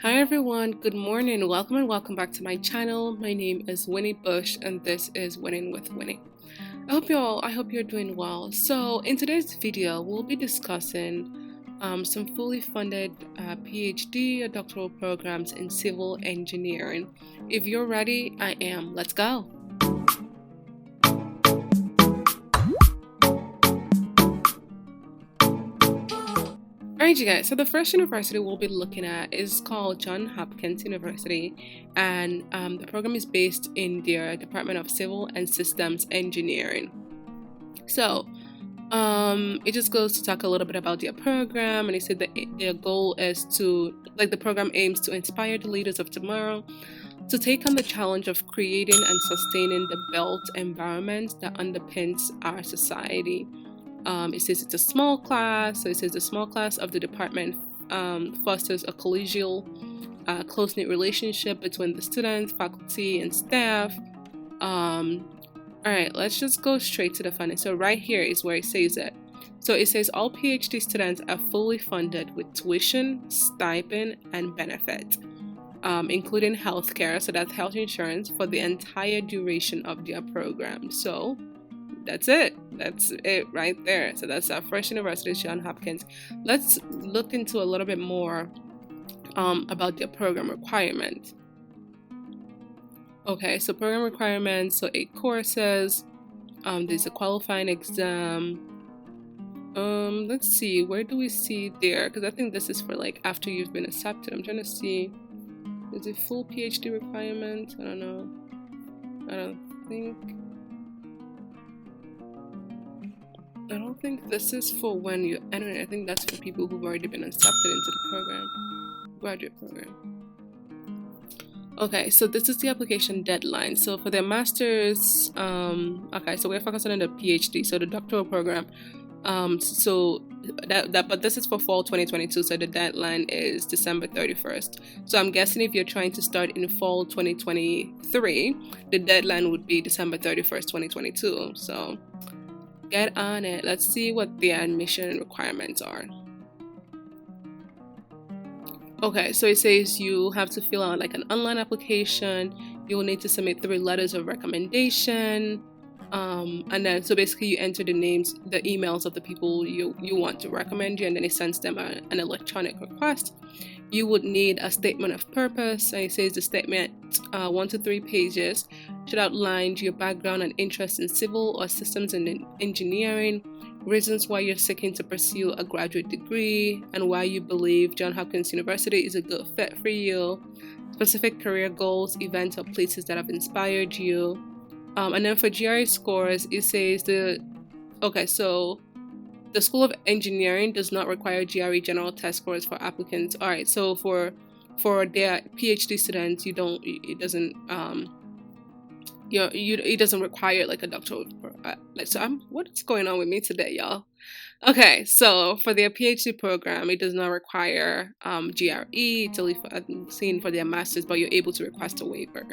Hi everyone, good morning, welcome and welcome back to my channel. My name is Winnie Bush and this is Winning with Winnie. I hope you're doing well. So in today's video, we'll be discussing some fully funded PhD or doctoral programs in civil engineering. If you're ready, I am. Let's go. Alright, you guys, so the first university we'll be looking at is called Johns Hopkins University, and the program is based in their Department of Civil and Systems Engineering. So it just goes to talk a little bit about their program, and it said that their goal is the program aims to inspire the leaders of tomorrow to take on the challenge of creating and sustaining the built environment that underpins our society. It says it's a small class, so it says the small class of the department fosters a collegial, close-knit relationship between the students, faculty, and staff. Alright, let's just go straight to the funding. So right here is where it says it. So it says all PhD students are fully funded with tuition, stipend, and benefit, including healthcare, so that's health insurance for the entire duration of their program. So that's it right there. So that's our first university, Johns Hopkins. Let's look into a little bit more about their program requirements. Okay, so program requirements, so 8 courses, there's a qualifying exam. Let's see, where do we see there? Because I think this is for like after you've been accepted. I'm trying to see, is it full PhD requirement? I don't know. I don't think this is for when you enter it. I think that's for people who've already been accepted into the program, graduate program. Okay, so this is the application deadline. So for their masters, okay, so we're focusing on the PhD, so the doctoral program. But this is for fall 2022, so the deadline is December 31st. So I'm guessing if you're trying to start in fall 2023, the deadline would be December 31st, 2022. So get on it. Let's see what the admission requirements are. Okay, so it says you have to fill out like an online application. You will need to submit 3 letters of recommendation. And then so basically you enter the emails of the people you want to recommend you, and then it sends them an electronic request. You would need a statement of purpose, and it says the statement 1 to 3 pages should outline your background and interest in civil or systems and engineering, reasons why you're seeking to pursue a graduate degree, and why you believe Johns Hopkins University is a good fit for you, specific career goals, events, or places that have inspired you. And then for GRE scores, it says so the School of Engineering does not require GRE general test scores for applicants. All right, so for their PhD students, it doesn't require like a doctoral. What's going on with me today, y'all? Okay, so for their PhD program, it does not require GRE for their masters, but you're able to request a waiver.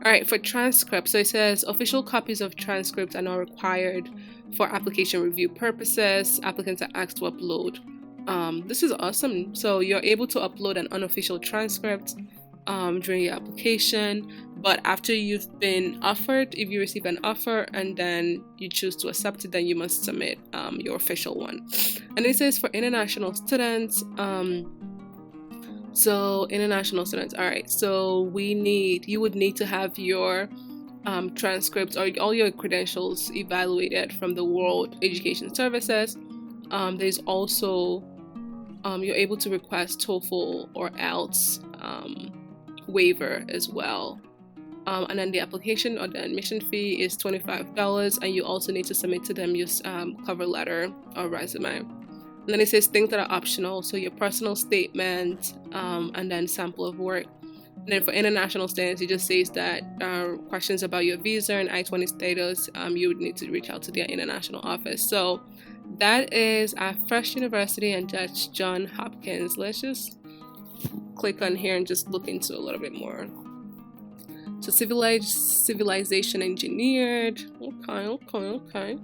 All right, for transcripts, so it says official copies of transcripts are not required for application review purposes. Applicants are asked to upload. This is awesome. So you're able to upload an unofficial transcript during your application, but after you've been offered, if you receive an offer and then you choose to accept it, then you must submit your official one. And it says for international students, international students, all right, so you would need to have your transcripts or all your credentials evaluated from the World Education Services. There's also you're able to request TOEFL or IELTS waiver as well. And then the application or the admission fee is $25, and you also need to submit to them your cover letter or resume. And then it says things that are optional, so your personal statement, and then sample of work. And then for international students, it just says that questions about your visa and I-20 status, you would need to reach out to their international office. So that is our first university, and that's Johns Hopkins. Let's just click on here and just look into a little bit more. So civilization engineered. Okay.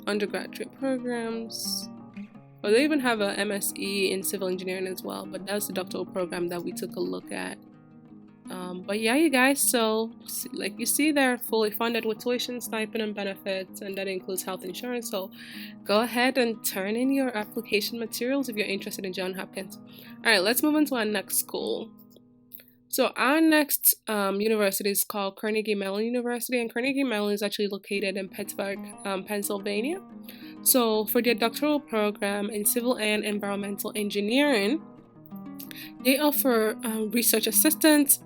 Undergraduate programs. or they even have a MSE in civil engineering as well, but that's the doctoral program that we took a look at. But yeah, you guys, so like you see, they're fully funded with tuition, stipend, and benefits, and that includes health insurance. So go ahead and turn in your application materials if you're interested in Johns Hopkins. All right, let's move on to our next school. So our next university is called Carnegie Mellon University, and Carnegie Mellon is actually located in Pittsburgh, Pennsylvania. So for their doctoral program in civil and environmental engineering, they offer research assistants.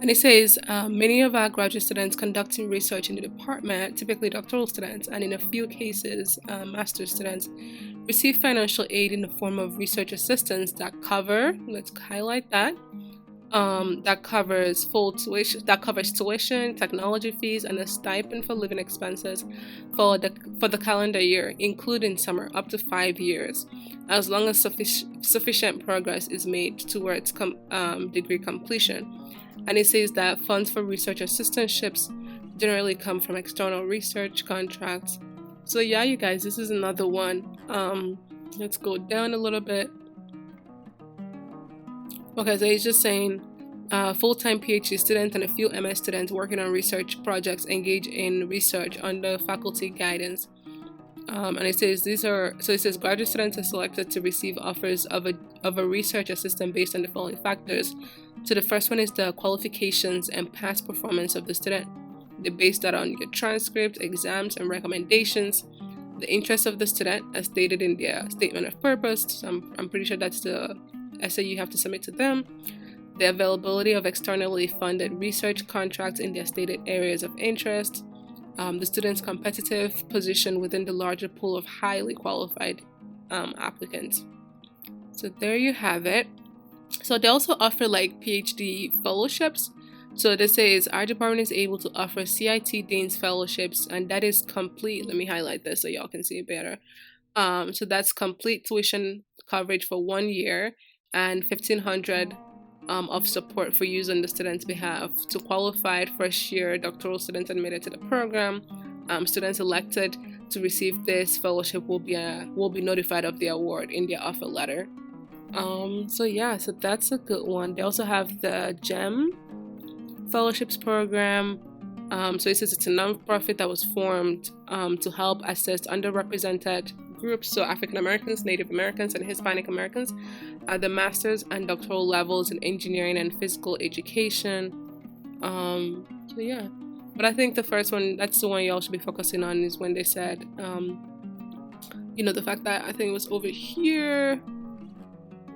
And it says many of our graduate students conducting research in the department, typically doctoral students, and in a few cases, master's students, receive financial aid in the form of research assistance that cover, let's highlight that, that covers tuition, technology fees, and a stipend for living expenses for the calendar year, including summer, up to 5 years, as long as sufficient progress is made towards degree completion. And it says that funds for research assistantships generally come from external research contracts. So yeah, you guys, this is another one. Let's go down a little bit. Okay, so it's just saying full-time PhD students and a few MS students working on research projects engage in research under faculty guidance. And it says it says graduate students are selected to receive offers of a research assistant based on the following factors. So the first one is the qualifications and past performance of the student. They base that on your transcript, exams, and recommendations. The interest of the student, as stated in their statement of purpose. So I'm pretty sure that's the essay you have to submit to them. The availability of externally funded research contracts in their stated areas of interest. The student's competitive position within the larger pool of highly qualified applicants. So there you have it. So they also offer like PhD fellowships. So this says our department is able to offer CIT Dean's fellowships, and that is complete. Let me highlight this so y'all can see it better. So that's complete tuition coverage for 1 year and $1,500 of support for use on the student's behalf. To qualified first-year doctoral students admitted to the program, students elected to receive this fellowship will be notified of the award in their offer letter. So that's a good one. They also have the GEM fellowships program. So it says it's a nonprofit that was formed to help assist underrepresented groups, so African Americans, Native Americans, and Hispanic Americans at the master's and doctoral levels in engineering and physical education. But I think the first one, that's the one y'all should be focusing on, is when they said, the fact that I think it was over here.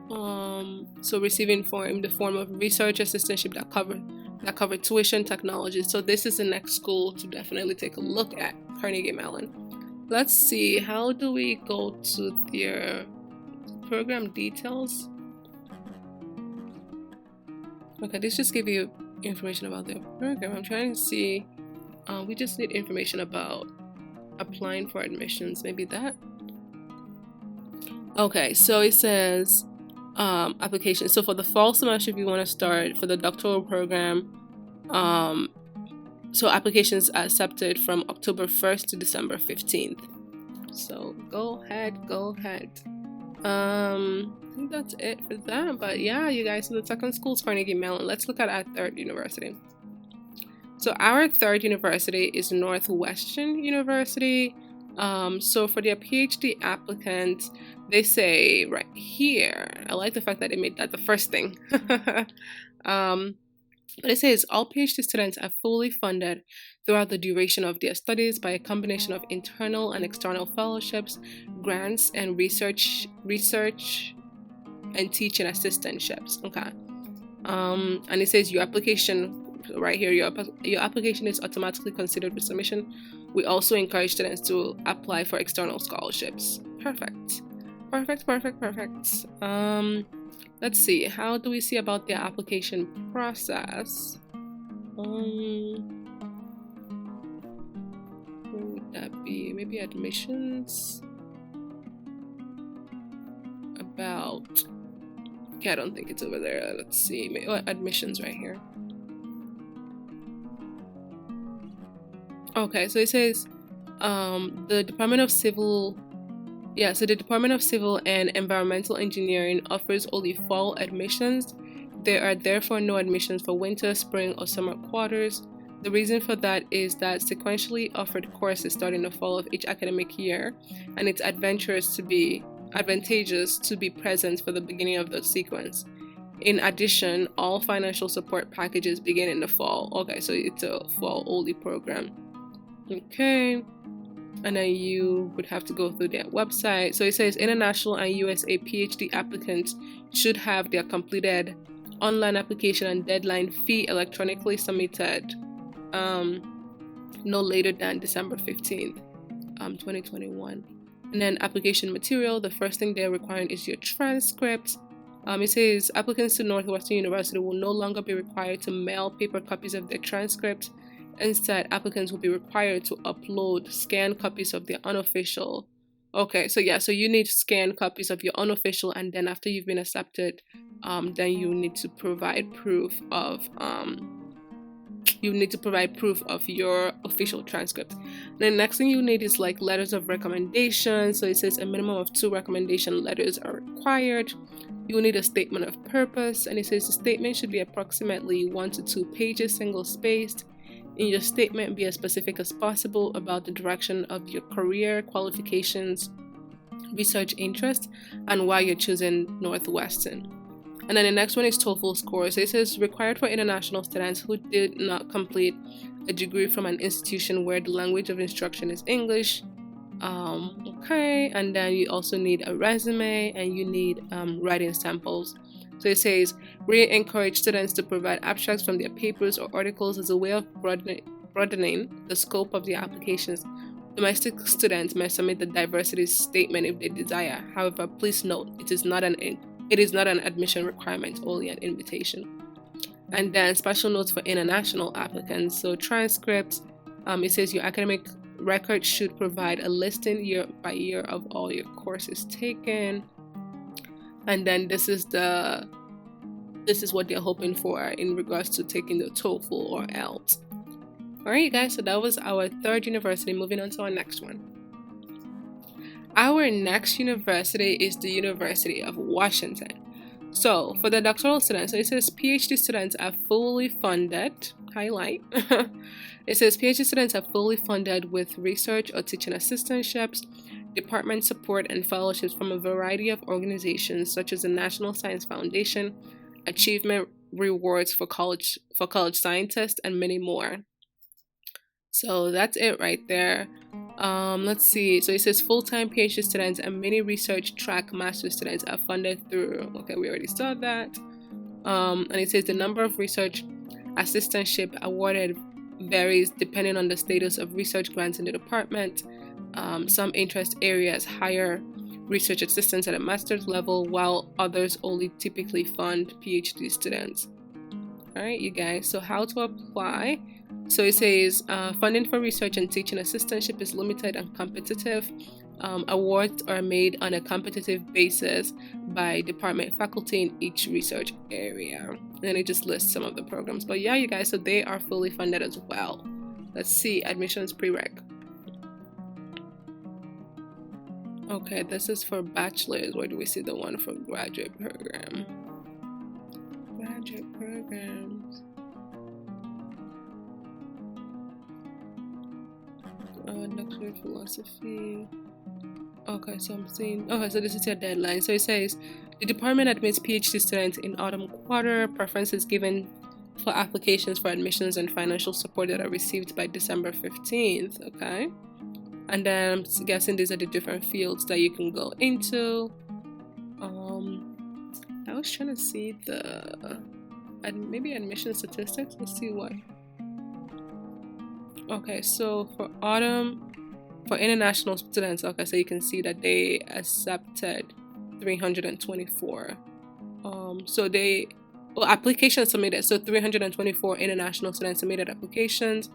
So receiving in the form of research assistantship that cover tuition technology. So this is the next school to definitely take a look at, Carnegie Mellon. Let's see, how do we go to their program details? Okay, this just give you information about their program. I'm trying to see, we just need information about applying for admissions, maybe that. Okay, so it says application. So for the fall semester, if you want to start for the doctoral program, so applications are accepted from October 1st to December 15th. So go ahead. I think that's it for that. But yeah, you guys, so the second school is Carnegie Mellon. Let's look at our third university. So our third university is Northwestern University. So for their PhD applicants, they say right here, I like the fact that they made that the first thing. But it says all PhD students are fully funded throughout the duration of their studies by a combination of internal and external fellowships, grants, and research and teaching assistantships. Okay. And it says your application right here, your application is automatically considered with submission. We also encourage students to apply for external scholarships. Perfect. Let's see, how do we see about the application process? What would that be? Maybe admissions? Okay, I don't think it's over there. Let's see. Admissions right here. Okay, so it says the Department of Civil Yeah, so the Department of Civil and Environmental Engineering offers only fall admissions. There are therefore no admissions for winter, spring, or summer quarters. The reason for that is that sequentially offered courses start in the fall of each academic year, and it's advantageous to be present for the beginning of the sequence. In addition, all financial support packages begin in the fall. Okay, so it's a fall only program. Okay. And then you would have to go through their website. So it says international and USA PhD applicants should have their completed online application and deadline fee electronically submitted no later than December 15th, 2021. And then application material, the first thing they're requiring is your transcript. It says applicants to Northwestern University will no longer be required to mail paper copies of their transcript. Instead, applicants will be required to upload scanned copies of their unofficial. Okay, so yeah, so you need scanned copies of your unofficial, and then after you've been accepted, then you need to provide proof of your official transcript. The next thing you need is like letters of recommendation. So it says a minimum of 2 recommendation letters are required. You will need a statement of purpose, and it says the statement should be approximately 1 to 2 pages, single spaced. In your statement, be as specific as possible about the direction of your career, qualifications, research interest, and why you're choosing Northwestern. And then the next one is TOEFL scores. It says required for international students who did not complete a degree from an institution where the language of instruction is English. Okay, and then you also need a resume and you need writing samples. So it says, we encourage students to provide abstracts from their papers or articles as a way of broadening the scope of their applications. Domestic students may submit the diversity statement if they desire. However, please note, it is not an admission requirement, only an invitation. And then special notes for international applicants. So transcripts, it says your academic record should provide a listing year by year of all your courses taken. And then this is what they're hoping for in regards to taking the TOEFL or IELTS. All right, guys, so that was our third university. Moving on to our next one. Our next university is the University of Washington. So for the doctoral students, so it says PhD students are fully funded. Highlight. It says PhD students are fully funded with research or teaching assistantships, department support, and fellowships from a variety of organizations such as the National Science Foundation, Achievement Rewards for college scientists, and many more. So that's it right there. Let's see. So it says full-time PhD students and many research track master students are funded through. Okay, we already saw that. And it says the number of research assistantship awarded varies depending on the status of research grants in the department. Some interest areas hire research assistants at a master's level, while others only typically fund PhD students. All right, you guys. So how to apply? So it says funding for research and teaching assistantship is limited and competitive. Awards are made on a competitive basis by department faculty in each research area. And it just lists some of the programs. But yeah, you guys, so they are fully funded as well. Let's see, admissions prereq. Okay, this is for bachelor's. Where do we see the one for graduate program? Graduate programs. Doctorate philosophy. Okay, so I'm seeing. Okay, so this is your deadline. So it says the department admits PhD students in autumn quarter. Preference is given for applications for admissions and financial support that are received by December 15th. Okay, and then I'm guessing these are the different fields that you can go into. I was trying to see the maybe admission statistics. Let's see what. Okay, so for autumn, for international students, okay, so you can see that they accepted 324. So applications submitted. So 324 international students submitted applications.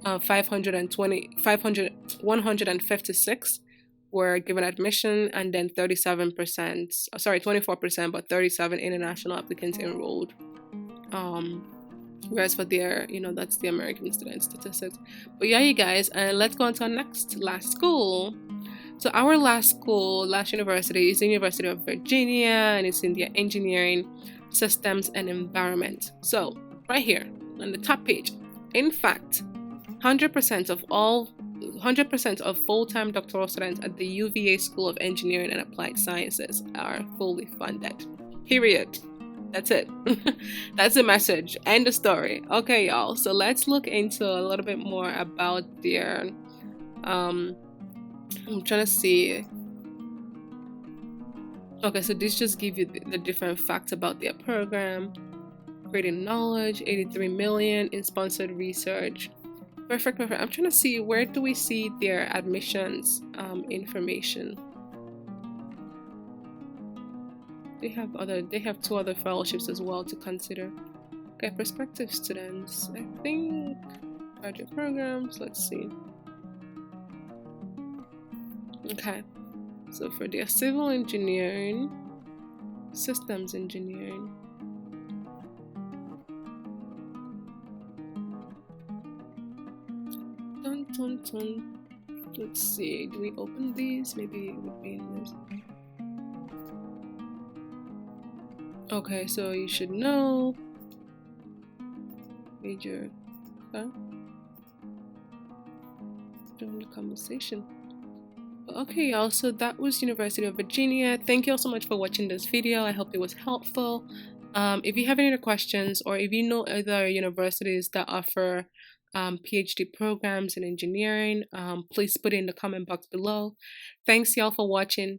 156 were given admission, and then 24%, but 37 international applicants enrolled. Whereas for their, that's the American student statistics. But yeah, you guys, and let's go on to our last school. So our last university is the University of Virginia, and it's in the engineering, systems, and environment. So right here on the top page, in fact, 100% of 100% of full-time doctoral students at the UVA School of Engineering and Applied Sciences are fully funded. Period. That's it. That's the message. End the story. Okay, y'all. So let's look into a little bit more about their I'm trying to see. Okay, so this just gives you the different facts about their program. Creating knowledge, 83 million in sponsored research. Perfect. I'm trying to see, where do we see their admissions information? They have two other fellowships as well to consider. Okay, prospective students. I think graduate programs. Let's see. Okay, so for their civil engineering, systems engineering. Let's see, do we open these? Maybe it would be in this. Okay, so you should know major during the conversation. Okay, y'all, so that was University of Virginia. Thank you all so much for watching this video. I hope it was helpful. If you have any other questions, or if you know other universities that offer PhD programs in engineering, please put it in the comment box below. Thanks y'all for watching.